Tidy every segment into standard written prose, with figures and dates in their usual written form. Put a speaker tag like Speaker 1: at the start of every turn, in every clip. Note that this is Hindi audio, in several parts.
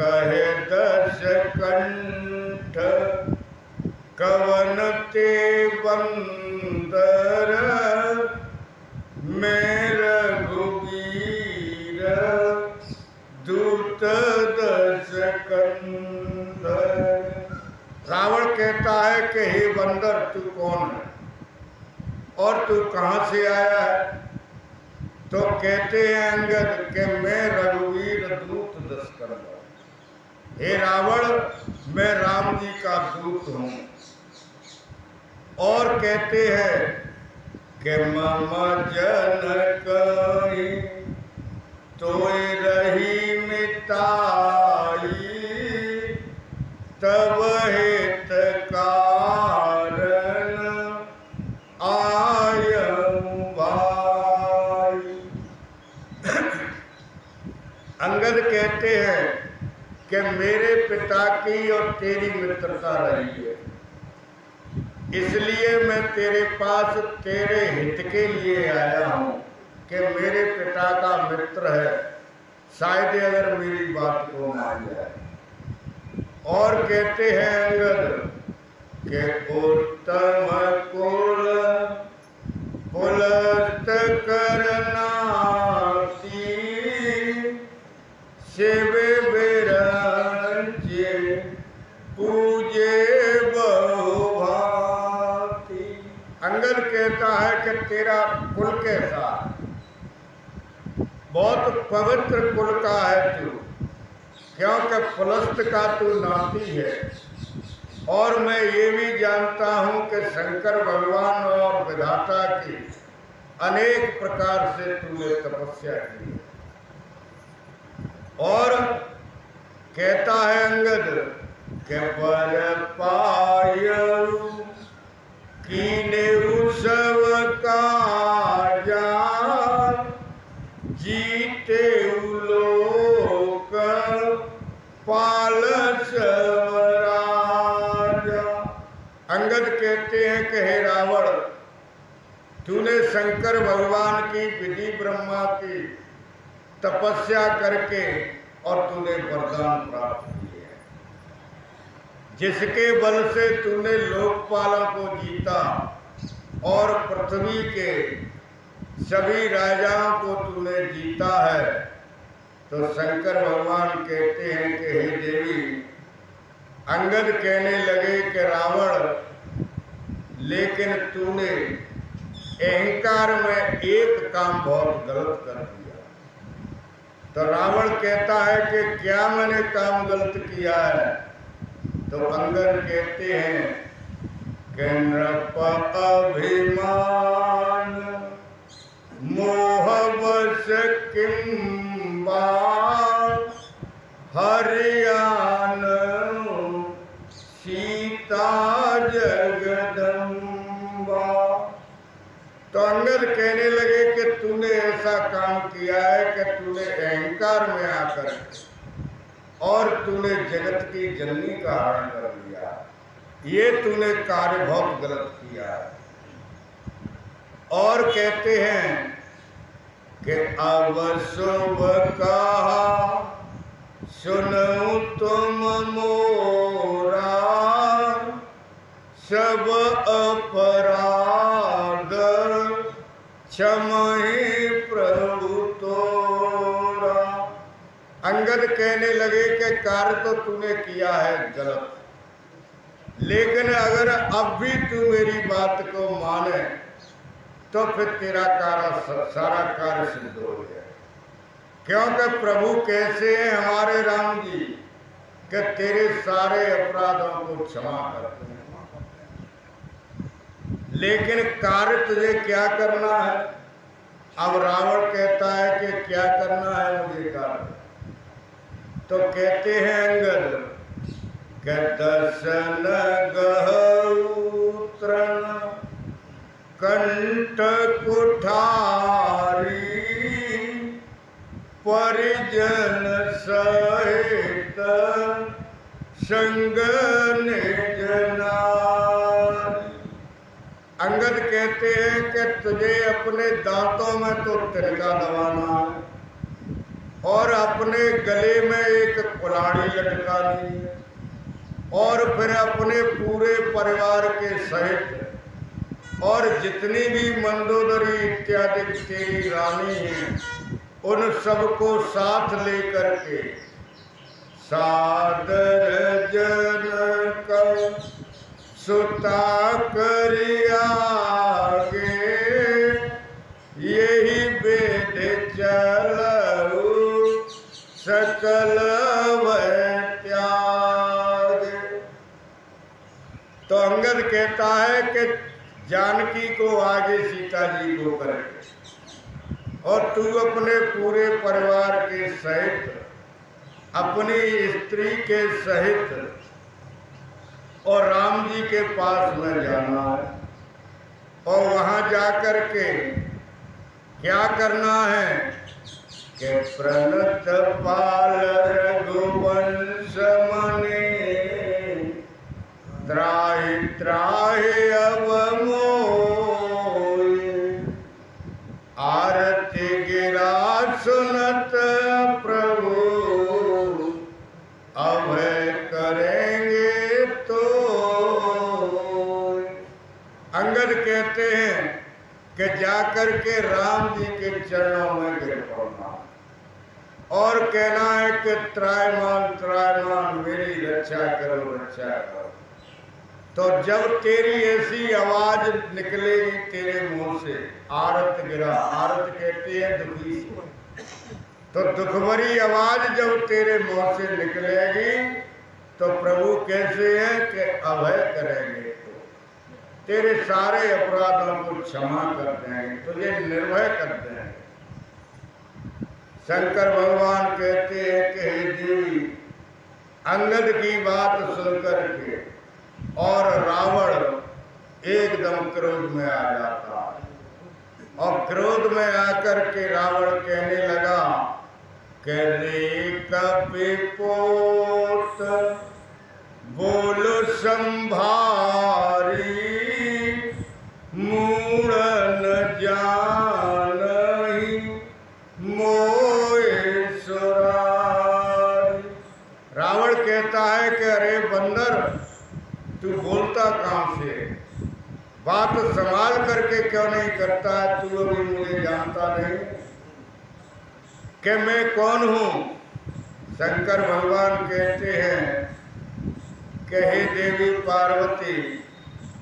Speaker 1: कहे दस कंठ कवन ते बंदर मैं रघुबीर दूत दस कंधर। रावण कहता है कि हे बंदर तू कौन है और तू कहां से आया है? तो कहते हैं अंगद कि मैं रघुवीर दूत दस कंधर। हे रावण मैं राम जी का दूत हूं। और कहते हैं कि मम जनकहि तोय रही मिताई तब हेत कारण आयऊ भाई। अंगद कहते हैं कि मेरे पिता की और तेरी मित्रता रही है, इसलिए मैं तेरे पास तेरे हित के लिए आया हूं कि मेरे पिता का मित्र है, शायद अगर मेरी बात को मान जाए। और कहते हैं अंगद कि उत्तम कुल पुलस्त करनासी सेवे बिरंचे पूजे बहुभांति। अंगद कहता है कि तेरा कुल कैसा, बहुत पवित्र कुल का है तू, क्योंकि पुलस्त का तू नाती है। और मैं ये भी जानता हूं कि शंकर भगवान और विधाता की अनेक प्रकार से तूने तपस्या की। और कहता है अंगद कि पर पायऊ कीने सब काजा जीते लोक पालस राजा। अंगद कहते हैं कि हे रावण तूने शंकर भगवान की विधि ब्रह्मा की तपस्या करके और तूने वरदान प्राप्त किए हैं, जिसके बल से तूने लोकपालों को जीता और पृथ्वी के सभी राजाओं को तूने जीता है। तो शंकर भगवान कहते हैं कि हे देवी, अंगद कहने लगे कि रावण लेकिन तूने अहंकार में एक काम बहुत गलत कर दिया। तो रावण कहता है कि क्या मैंने काम गलत किया है? तो अंगद कहते हैं कि नृप अभिमान मोहवश किंबा हरियाण सीता जगदम्बा। तो अंगद कहने लगे कि तूने ऐसा काम किया है कि तूने अहंकार में आकर और तूने जगत की जननी का हरण कर लिया। ये तूने कार्य बहुत गलत किया है। और कहते हैं कि अब शुभ कहा सुनऊं तुम मोरा सब अपराध क्षमहि प्रभु तोरा। अंगद कहने लगे कि कार्य तो तूने किया है गलत, लेकिन अगर अब भी तू मेरी बात को माने तो फिर तेरा सारा कार्य सिद्ध हो गया। क्योंकि प्रभु कैसे हैं हमारे राम जी कि तेरे सारे अपराधों को क्षमा करते हैं, लेकिन कार्य तुझे क्या करना है? अब रावण कहता है कि क्या करना है मुझे कार्य? तो कहते हैं अंगद कि दर्शन गहूत्रन कंठ कुठारी परिजन सहित संग निज नारी। अंगद कहते हैं कि तुझे अपने दांतों में तो तिनका दबाना है और अपने गले में एक कुल्हाड़ी लटका ली है और फिर अपने पूरे परिवार के सहित और जितनी भी मंदोदरी इत्यादि तेरी रानी हैं उन सबको साथ लेकर के सादर जनक सुता करिया यही वेद चलऊ सकल त्याग। तो अंगद कहता है कि जानकी को आगे सीता जी को करके और तू अपने पूरे परिवार के सहित अपनी स्त्री के सहित और राम जी के पास में जाना है और वहां जाकर के क्या करना है कि प्रणत पाल रघुवंश मने त्राहि त्राहि अब मोहि आरती गिरा सुनत प्रभु अभय करेंगे तो। अंगद कहते हैं कि जाकर के राम जी के चरणों में गिर पड़ना और कहना है कि त्रायमान मेरी रक्षा करो रक्षा करो। तो जब तेरी ऐसी आवाज निकलेगी तेरे मुंह से आरत गिरा, आरत कहती है दुखी, तो दुख भरी आवाज जब तेरे मुंह से निकलेगी तो प्रभु कैसे है कि अभय करेंगे, तेरे सारे अपराधों को क्षमा कर देंगे, तुझे निर्भय कर देंगे। शंकर भगवान कहते हैं कि हे देवी, अंगद की बात सुनकर के और रावण एकदम क्रोध में आ जाता और क्रोध में आकर के रावण कहने लगा कि रे कपिपोत बोलो संभारी मूढ़न जानहि मोहे सुरारी। रावण कहता है कि अरे बंदर, तू बोलता कहाँ से, बात संभाल करके क्यों नहीं करता है, तू अभी मुझे जानता नहीं कि मैं कौन हूँ। शंकर भगवान कहते हैं कि हे देवी पार्वती,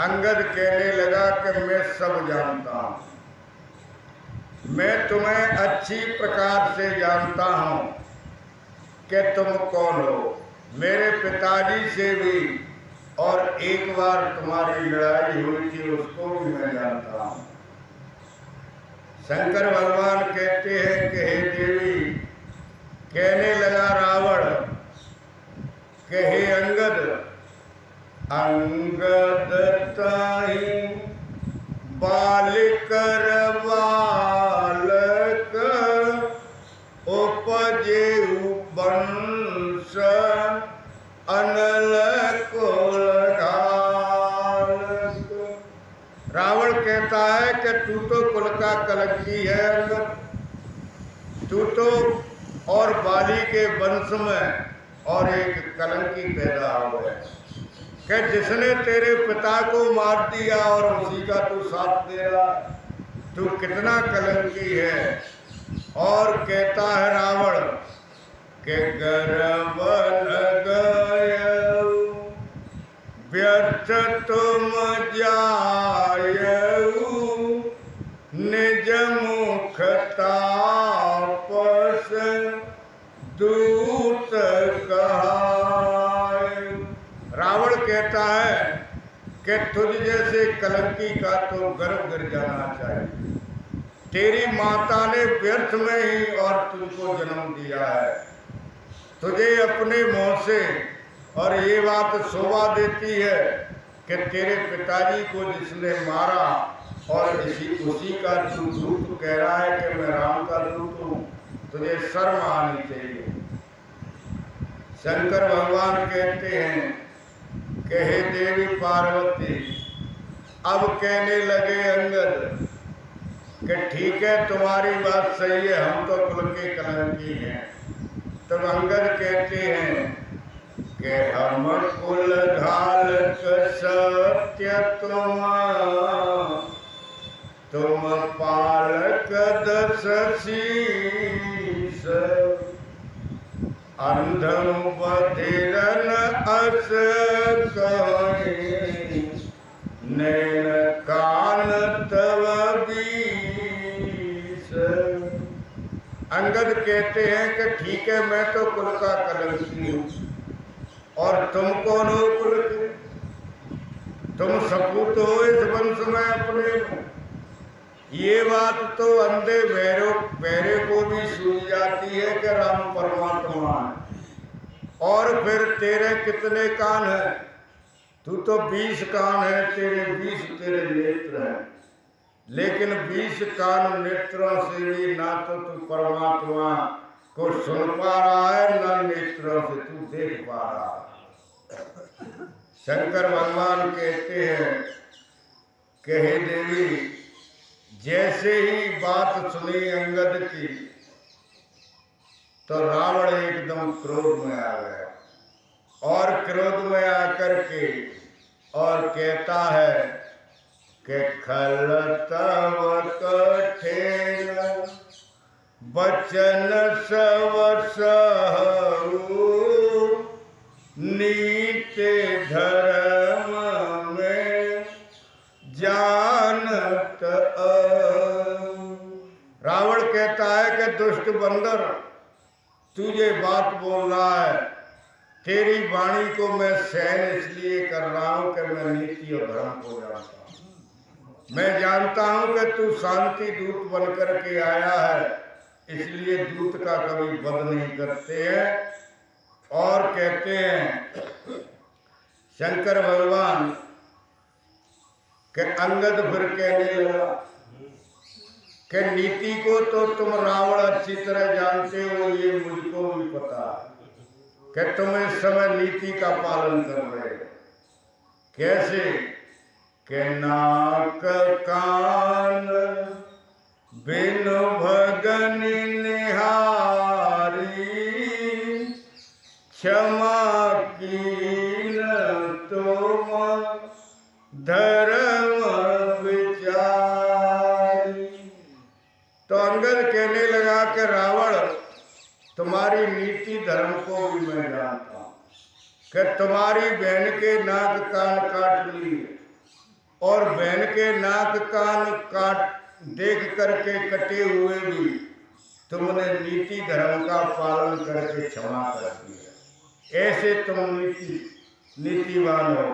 Speaker 1: अंगद कहने लगा कि मैं सब जानता हूँ, मैं तुम्हें अच्छी प्रकार से जानता हूँ कि तुम कौन हो। मेरे पिताजी से भी और एक बार तुम्हारी लड़ाई हुई थी उसको भी मैं जानता हूँ। शंकर भगवान कहते हैं कि हे देवी, कहने लगा रावण कि हे अंगद, अंगद ताहि बालिकर बालक उपजे वंश अनल कुलघालक। रावण कहता है कि तू तो कुल का कलंकी है अंगद, तू तो और बाली के वंश में और एक कलंकी पैदा हो गया कि जिसने तेरे पिता को मार दिया और उसी का तू साथ दे रहा, तू कितना कलंकी है। और कहता है रावण के गर्व गयऊ व्यर्थ तुम जायऊ निज मुख तापस दूत कहाय। रावण कहता है कि तुझ जैसे कलंकी का तो गर्व गिर जाना चाहिए, तेरी माता ने व्यर्थ में ही और तुझको जन्म दिया है। तुझे अपने मुंह से और ये बात शोभा देती है कि तेरे पिताजी को जिसने मारा और उसी का तू दूत कह रहा है कि मैं राम का दूत हूँ, तुझे शर्म आनी चाहिए। शंकर भगवान कहते हैं कि हे देवी पार्वती, अब कहने लगे अंगद कि ठीक है तुम्हारी बात सही है, हम तो कुल के कलंकी हैं। तब अंगद कहते हैं कि हम कुल घालक सत्य तुम पालक दस शीस, अंधम बधिरन अस कहे, नैन कान तव बीस। अंगद कहते हैं कि ठीक है मैं तो कुल का कलंकी हूँ, और तुम कौन हो कुल के? तुम सपूत हो इस वंश में अपने। ये बात तो अंधे बहरे को भी सुन जाती है कि राम परमात्मा है। और फिर तेरे कितने कान हैं? तू तो 20 कान है तेरे, 20 तेरे नेत्र हैं, लेकिन 20 कान नेत्रों से भी ना तो तू परमात्मा को सुन पा रहा है, ना नेत्रों से तू देख पा रहा है। शंकर भगवान कहते हैं कि हे देवी, जैसे ही बात सुनी अंगद की तो रावण एकदम क्रोध में आ गया, और क्रोध में आकर के और कहता है कि खल तव कठिन बचन सब सहु, नीति धर्म में जानत। रावण कहता है कि दुष्ट बंदर, तू ये बात बोल रहा है, तेरी वाणी को मैं सहन इसलिए कर रहा हूं कि मैं नीति और धर्म को जानता हूं। मैं जानता हूं कि तू शांति दूत बनकर के आया है, इसलिए दूत का कभी वध नहीं करते हैं। और कहते हैं शंकर भगवान कि अंगद फिर कहने लगा कि नीति को तो तुम रावण अच्छी तरह जानते हो, ये मुझको भी पता है कि तुम इस समय नीति का पालन कर रहे हो। कैसे? कि नाक कान बिनु भगन निहारी, क्षमा कीन तुम धर्म विचारी। तो अंगद कहने लगा कि रावण, तुम्हारी नीति धर्म को भी मैं जानता हूं कि तुम्हारी बहन के नाक कान काट लिए, और बहन के नाक कान काट देख करके कटे हुए भी तुमने नीति धर्म का पालन करके क्षमा कर दिया। ऐसे तुम नीतिवान हो।